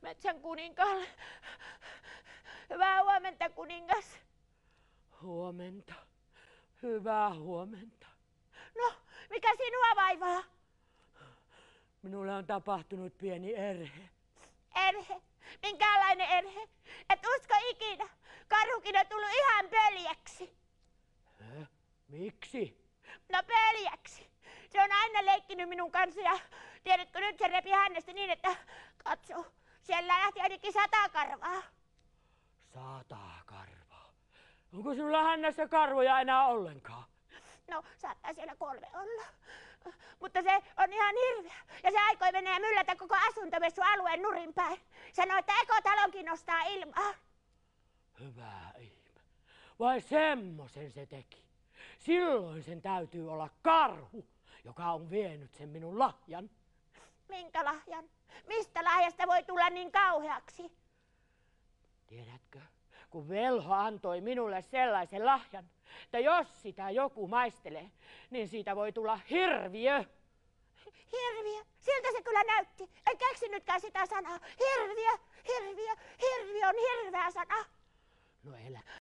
Metsän kuninkaalle. Hyvää huomenta, kuningas. Huomenta. Hyvää huomenta. No, mikä sinua vaivaa? Minulle on tapahtunut pieni erhe. Erhe? Minkälainen erhe? Et usko ikinä. Karhukin on tullut ihan pöljäksi. Miksi? No pöljäksi. Se on aina leikkinyt minun kanssa ja tiedätkö, nyt se repi hänestä niin, että katso, siellä lähti ainakin 100 karvaa. 100 karvaa. Onko sinulla hännässä karvoja enää ollenkaan? No, saattaa siellä 3 olla. Mutta se on ihan hirveä. Ja se aikoi menee myllätä koko asuntomessualueen nurin päin. Sanoi, että ekotalonkin nostaa ilmaa. Hyvä ihme. Vai semmoisen se teki? Silloin sen täytyy olla karhu, joka on vienyt sen minun lahjan. Minkä lahjan? Mistä lahjasta voi tulla niin kauheaksi? Tiedätkö, kun velho antoi minulle sellaisen lahjan, että jos sitä joku maistelee, niin siitä voi tulla hirviö. Hirviö? Siltä se kyllä näytti. En keksinytkään sitä sanaa. Hirviö, hirviö, hirviö on hirveä sana. No elä.